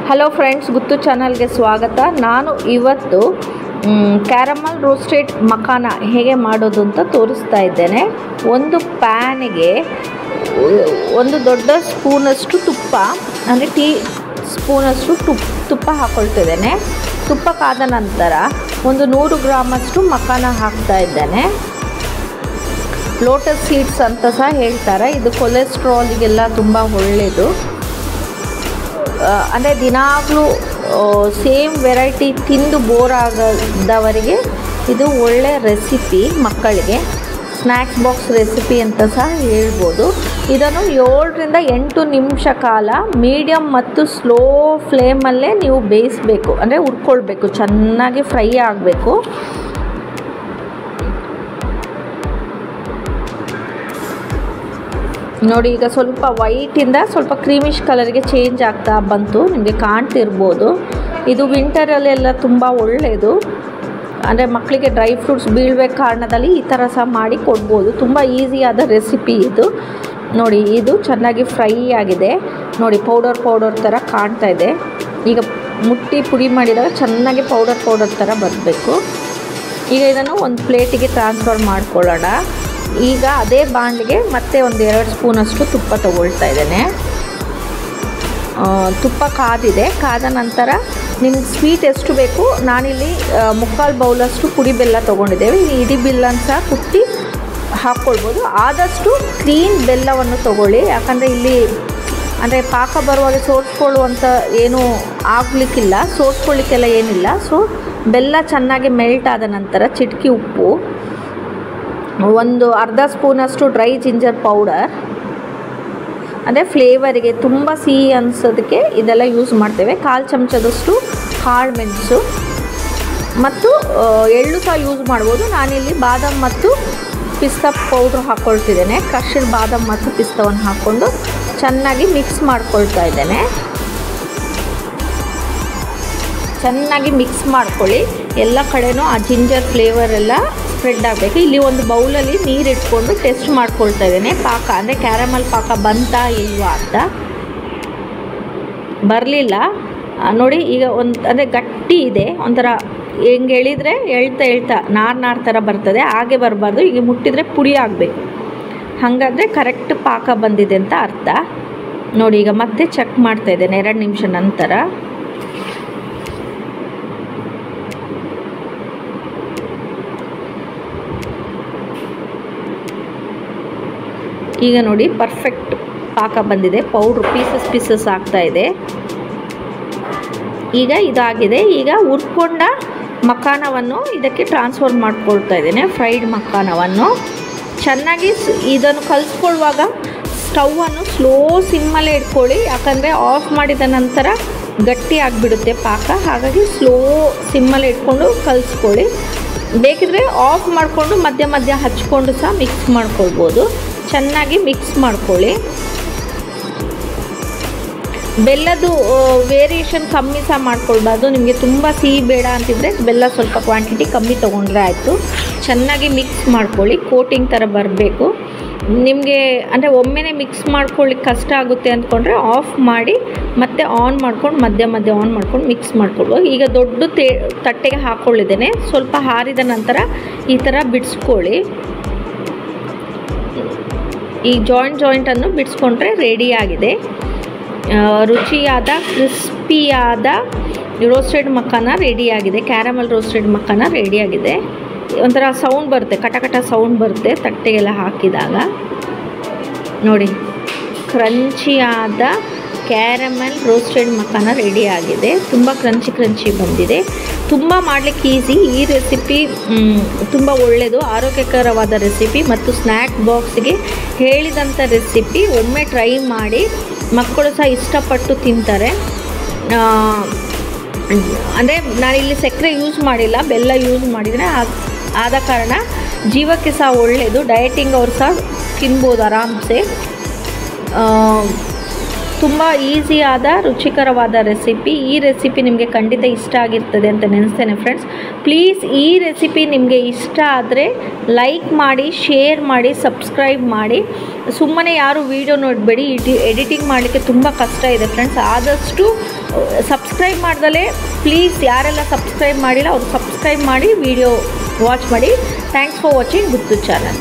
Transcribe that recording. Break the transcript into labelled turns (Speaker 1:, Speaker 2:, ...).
Speaker 1: Hello friends, ಗುತ್ತು ಚಾನಲ್ಗೆ ಸ್ವಾಗತ. ನಾನು ಇವತ್ತು ಕ್ಯಾರಮಲ್ ರೋಸ್ಟೆಡ್ ಮಖಾನ ಹೇಗೆ ಮಾಡೋದು ಅಂತ ತೋರಿಸ್ತಾ ಇದ್ದೇನೆ. ಒಂದು ಪ್ಯಾನಿಗೆ ಒಂದು ದೊಡ್ಡ ಸ್ಪೂನಷ್ಟು ತುಪ್ಪ, ಅಂದರೆ ಟೀ ಸ್ಪೂನಷ್ಟು ತುಪ್ಪ ಹಾಕ್ಕೊಳ್ತಿದ್ದೇನೆ. ತುಪ್ಪ ಕಾದ ನಂತರ ಒಂದು 100 ಗ್ರಾಮಷ್ಟು ಮಖಾನ ಹಾಕ್ತಾ ಇದ್ದೇನೆ. ಲೋಟಸ್ ಸೀಡ್ಸ್ ಅಂತ ಸಹ ಹೇಳ್ತಾರೆ. ಇದು ಕೊಲೆಸ್ಟ್ರಾಲ್ಗೆಲ್ಲ ತುಂಬ ಒಳ್ಳೆಯದು. ಅಂದರೆ ದಿನಾಗಲೂ ಸೇಮ್ ವೆರೈಟಿ ತಿಂದು ಬೋರ್ ಆಗದವರಿಗೆ ಇದು ಒಳ್ಳೆ ರೆಸಿಪಿ. ಮಕ್ಕಳಿಗೆ ಸ್ನ್ಯಾಕ್ಸ್ ಬಾಕ್ಸ್ ರೆಸಿಪಿ ಅಂತ ಸಹ ಹೇಳ್ಬೋದು. ಇದನ್ನು 7ರಿಂದ 8 ನಿಮಿಷ ಕಾಲ ಮೀಡಿಯಮ್ ಮತ್ತು ಸ್ಲೋ ಫ್ಲೇಮಲ್ಲೇ ನೀವು ಬೇಯಿಸಬೇಕು, ಅಂದರೆ ಹುರ್ಕೊಳ್ಬೇಕು, ಚೆನ್ನಾಗಿ ಫ್ರೈ ಆಗಬೇಕು. ನೋಡಿ, ಈಗ ಸ್ವಲ್ಪ ವೈಟಿಂದ ಸ್ವಲ್ಪ ಕ್ರೀಮಿಶ್ ಕಲರ್ಗೆ ಚೇಂಜ್ ಆಗ್ತಾ ಬಂತು, ನಿಮಗೆ ಕಾಣ್ತಿರ್ಬೋದು. ಇದು ವಿಂಟರಲ್ಲೆಲ್ಲ ತುಂಬ ಒಳ್ಳೆಯದು. ಅಂದರೆ ಮಕ್ಕಳಿಗೆ ಡ್ರೈ ಫ್ರೂಟ್ಸ್ ಬೀಳ್ಬೇಕು ಕಾರಣದಲ್ಲಿ ಈ ಥರ ಸಹ ಮಾಡಿ ಕೊಡ್ಬೋದು. ತುಂಬ ಈಸಿಯಾದ ರೆಸಿಪಿ ಇದು. ನೋಡಿ, ಇದು ಚೆನ್ನಾಗಿ ಫ್ರೈ ಆಗಿದೆ. ನೋಡಿ, ಪೌಡರ್ ಥರ ಕಾಣ್ತಾ ಇದೆ. ಈಗ ಮುಟ್ಟಿ ಪುಡಿ ಮಾಡಿದಾಗ ಚೆನ್ನಾಗಿ ಪೌಡರ್ ಥರ ಬರಬೇಕು. ಈಗ ಇದನ್ನು ಒಂದು ಪ್ಲೇಟಿಗೆ ಟ್ರಾನ್ಸ್ಫರ್ ಮಾಡ್ಕೊಳ್ಳೋಣ. ಈಗ ಅದೇ ಬಾಣಲಿಗೆ ಮತ್ತೆ ಒಂದು 2 ಸ್ಪೂನಷ್ಟು ತುಪ್ಪ ತಗೊಳ್ತಾ ಇದ್ದೇನೆ. ತುಪ್ಪ ಕಾದಿದೆ. ಕಾದ ನಂತರ ನಿಮ್ಗೆ ಸ್ವೀಟ್ ಎಷ್ಟು ಬೇಕು, ನಾನಿಲ್ಲಿ 3/4 ಬೌಲಷ್ಟು ಪುಡಿ ಬೆಲ್ಲ ತೊಗೊಂಡಿದ್ದೇವೆ. ಇಡೀ ಬೆಲ್ಲನ ಸಹ ಕುಟ್ಟಿ ಹಾಕ್ಕೊಳ್ಬೋದು. ಆದಷ್ಟು ಕ್ಲೀನ್ ಬೆಲ್ಲವನ್ನು ತಗೊಳ್ಳಿ, ಯಾಕಂದರೆ ಇಲ್ಲಿ ಅಂದರೆ ಪಾಕ ಬರುವಾಗ ಸೋರಿಸ್ಕೊಳ್ಳುವಂಥ ಏನೂ ಆಗಲಿಕ್ಕಿಲ್ಲ, ಸೋರಿಸ್ಕೊಳ್ಳಿಕ್ಕೆಲ್ಲ ಏನಿಲ್ಲ. ಸೊ ಬೆಲ್ಲ ಚೆನ್ನಾಗಿ ಮೆಲ್ಟ್ ಆದ ನಂತರ ಚಿಟಕಿ ಉಪ್ಪು, ಒಂದು ಅರ್ಧ ಸ್ಪೂನಷ್ಟು ಡ್ರೈ ಜಿಂಜರ್ ಪೌಡರ್, ಅಂದರೆ ಫ್ಲೇವರಿಗೆ ತುಂಬ ಸಿಹಿ ಅನಿಸೋದಕ್ಕೆ ಇದೆಲ್ಲ ಯೂಸ್ ಮಾಡ್ತೇವೆ. 1/4 ಚಮಚದಷ್ಟು ಕಾಳು ಮೆಣಸು ಮತ್ತು ಎಳ್ಳು ಸಹ ಯೂಸ್ ಮಾಡ್ಬೋದು. ನಾನಿಲ್ಲಿ ಬಾದಾಮ್ ಮತ್ತು ಪಿಸ್ತಾ ಪೌಡ್ರ್ ಹಾಕ್ಕೊಳ್ತಿದ್ದೇನೆ. ಕ್ರಶ್ಡ್ ಬಾದಾಮ್ ಮತ್ತು ಪಿಸ್ತಾವನ್ನು ಹಾಕ್ಕೊಂಡು ಚೆನ್ನಾಗಿ ಮಿಕ್ಸ್ ಮಾಡ್ಕೊಳ್ತಾ ಇದ್ದೇನೆ. ಚೆನ್ನಾಗಿ ಮಿಕ್ಸ್ ಮಾಡ್ಕೊಳ್ಳಿ. ಎಲ್ಲ ಕಡೆನೂ ಆ ಜಿಂಜರ್ ಫ್ಲೇವರ್ ಎಲ್ಲ ಸ್ಪ್ರೆಡ್ ಆಗಬೇಕು. ಇಲ್ಲಿ ಒಂದು ಬೌಲಲ್ಲಿ ನೀರು ಇಟ್ಕೊಂಡು ಟೆಸ್ಟ್ ಮಾಡ್ಕೊಳ್ತಾ ಇದ್ದೇನೆ ಪಾಕ, ಅಂದರೆ ಕ್ಯಾರಮಲ್ ಪಾಕ ಬಂತಾ ಇಲ್ವಾ ಅಂತ. ಬರಲಿಲ್ಲ ನೋಡಿ. ಈಗ ಅಂದರೆ ಗಟ್ಟಿ ಇದೆ, ಒಂಥರ ಹೆಂಗೆ ಎಳಿದ್ರೆ ಎಳ್ತಾ ನಾರು ಥರ ಬರ್ತದೆ. ಹಾಗೆ ಬರಬಾರ್ದು. ಈಗ ಮುಟ್ಟಿದರೆ ಪುಡಿ ಆಗಬೇಕು. ಹಾಗಾದರೆ ಕರೆಕ್ಟ್ ಪಾಕ ಬಂದಿದೆ ಅಂತ ಅರ್ಥ. ನೋಡಿ, ಈಗ ಮತ್ತೆ ಚೆಕ್ ಮಾಡ್ತಾ ಇದ್ದೇನೆ 2 ನಿಮಿಷ ನಂತರ. ಈಗ ನೋಡಿ, ಪರ್ಫೆಕ್ಟ್ ಪಾಕ ಬಂದಿದೆ. ಪೌಡ್ರ್ ಪೀಸಸ್ ಆಗ್ತಾ ಇದೆ. ಈಗ ಇದಾಗಿದೆ. ಈಗ ಹುರ್ಕೊಂಡ ಮಖಾನವನ್ನು ಇದಕ್ಕೆ ಟ್ರಾನ್ಸ್ಫರ್ ಮಾಡ್ಕೊಳ್ತಾ ಇದ್ದೇನೆ. ಫ್ರೈಡ್ ಮಖಾನವನ್ನು ಚೆನ್ನಾಗಿ ಇದನ್ನು ಕಲಿಸ್ಕೊಳ್ಳುವಾಗ ಸ್ಟವನ್ನು ಸ್ಲೋ ಸಿಮ್ಮಲ್ಲೇ ಇಟ್ಕೊಳ್ಳಿ, ಯಾಕಂದರೆ ಆಫ್ ಮಾಡಿದ ನಂತರ ಗಟ್ಟಿ ಆಗಿಬಿಡುತ್ತೆ ಪಾಕ. ಹಾಗಾಗಿ ಸ್ಲೋ ಸಿಮ್ಮಲ್ಲೇ ಇಟ್ಕೊಂಡು ಕಲಿಸ್ಕೊಳ್ಳಿ. ಬೇಕಿದ್ರೆ ಆಫ್ ಮಾಡಿಕೊಂಡು ಮಧ್ಯ ಹಚ್ಕೊಂಡು ಸಹ ಮಿಕ್ಸ್ ಮಾಡ್ಕೊಳ್ಬೋದು. ಚೆನ್ನಾಗಿ ಮಿಕ್ಸ್ ಮಾಡ್ಕೊಳ್ಳಿ. ಬೆಲ್ಲದು ವೇರಿಯೇಷನ್ ಕಮ್ಮಿ ಸಹ ಮಾಡ್ಕೊಳ್ಬಾರ್ದು. ನಿಮಗೆ ತುಂಬ ಸಿಹಿ ಬೇಡ ಅಂತಿದ್ರೆ ಬೆಲ್ಲ ಸ್ವಲ್ಪ ಕ್ವಾಂಟಿಟಿ ಕಮ್ಮಿ ತೊಗೊಂಡ್ರೆ ಆಯಿತು. ಚೆನ್ನಾಗಿ ಮಿಕ್ಸ್ ಮಾಡ್ಕೊಳ್ಳಿ. ಕೋಟಿಂಗ್ ಥರ ಬರಬೇಕು. ನಿಮಗೆ ಅಂದರೆ ಒಮ್ಮೆನೇ ಮಿಕ್ಸ್ ಮಾಡ್ಕೊಳ್ಳಿಕ್ಕೆ ಕಷ್ಟ ಆಗುತ್ತೆ ಅಂದ್ಕೊಂಡ್ರೆ ಆಫ್ ಮಾಡಿ ಮತ್ತೆ ಆನ್ ಮಾಡ್ಕೊಂಡು ಮಧ್ಯ ಆನ್ ಮಾಡ್ಕೊಂಡು ಮಿಕ್ಸ್ ಮಾಡ್ಕೊಳ್ಬೋದು. ಈಗ ದೊಡ್ಡ ತಟ್ಟೆಗೆ ಹಾಕ್ಕೊಳ್ಳಿದ್ದೇನೆ. ಸ್ವಲ್ಪ ಹಾರಿದ ನಂತರ ಈ ಥರ ಬಿಡಿಸ್ಕೊಳ್ಳಿ. ಈ ಜಾಯಿಂಟನ್ನು ಬಿಡಿಸ್ಕೊಂಡ್ರೆ ರೆಡಿಯಾಗಿದೆ. ರುಚಿಯಾದ ಕ್ರಿಸ್ಪಿಯಾದ ರೋಸ್ಟೆಡ್ ಮಖಾನ ರೆಡಿಯಾಗಿದೆ. ಕ್ಯಾರಮಲ್ ರೋಸ್ಟೆಡ್ ಮಖಾನ ರೆಡಿಯಾಗಿದೆ. ಒಂಥರ ಸೌಂಡ್ ಬರುತ್ತೆ, ಕಟ ಸೌಂಡ್ ಬರುತ್ತೆ ತಟ್ಟೆಗೆಲ್ಲ ಹಾಕಿದಾಗ. ನೋಡಿ, ಕ್ರಂಚಿಯಾದ ಕ್ಯಾರಮಲ್ ರೋಸ್ಟೆಡ್ ಮಖಾನ ರೆಡಿಯಾಗಿದೆ. ತುಂಬ ಕ್ರಂಚಿ ಬಂದಿದೆ. ತುಂಬ ಮಾಡಲಿಕ್ಕೆ ಈಸಿ. ಈ ರೆಸಿಪಿ ತುಂಬ ಒಳ್ಳೆಯದು, ಆರೋಗ್ಯಕರವಾದ ರೆಸಿಪಿ ಮತ್ತು ಸ್ನ್ಯಾಕ್ ಬಾಕ್ಸ್ಗೆ ಹೇಳಿದಂಥ ರೆಸಿಪಿ. ಒಮ್ಮೆ ಟ್ರೈ ಮಾಡಿ, ಮಕ್ಕಳು ಸಹ ಇಷ್ಟಪಟ್ಟು ತಿಂತಾರೆ. ಅಂದರೆ ನಾನಿಲ್ಲಿ ಸಕ್ಕರೆ ಯೂಸ್ ಮಾಡಿಲ್ಲ, ಬೆಲ್ಲ ಯೂಸ್ ಮಾಡಿದರೆ ಆದ ಕಾರಣ ಜೀವಕ್ಕೆ ಸಹ ಒಳ್ಳೆಯದು. ಡಯಟಿಂಗ್ ಅವ್ರು ಸಹ ತಿನ್ಬೋದು ಆರಾಮ್ಸೆ. ತುಂಬ ಈಸಿಯಾದ ರುಚಿಕರವಾದ ರೆಸಿಪಿ. ಈ ರೆಸಿಪಿ ನಿಮಗೆ ಖಂಡಿತ ಇಷ್ಟ ಆಗಿರ್ತದೆ ಅಂತ ನೆನೆಸ್ತೇನೆ ಫ್ರೆಂಡ್ಸ್. ಪ್ಲೀಸ್ ಈ ರೆಸಿಪಿ ನಿಮಗೆ ಇಷ್ಟ ಆದರೆ ಲೈಕ್ ಮಾಡಿ, ಶೇರ್ ಮಾಡಿ, ಸಬ್ಸ್ಕ್ರೈಬ್ ಮಾಡಿ. ಸುಮ್ಮನೆ ಯಾರು ವೀಡಿಯೋ ನೋಡಬೇಡಿ, ಎಡಿಟಿಂಗ್ ಮಾಡಲಿಕ್ಕೆ ತುಂಬ ಕಷ್ಟ ಇದೆ ಫ್ರೆಂಡ್ಸ್. ಆದಷ್ಟು ಸಬ್ಸ್ಕ್ರೈಬ್ ಮಾಡ್ದಲೇ ಪ್ಲೀಸ್ ಯಾರೆಲ್ಲ ಸಬ್ಸ್ಕ್ರೈಬ್ ಮಾಡಿಲ್ಲ ಅವರು ಸಬ್ಸ್ಕ್ರೈಬ್ ಮಾಡಿ ವಿಡಿಯೋ ವಾಚ್ ಮಾಡಿ. Thanks for watching Guttu channel.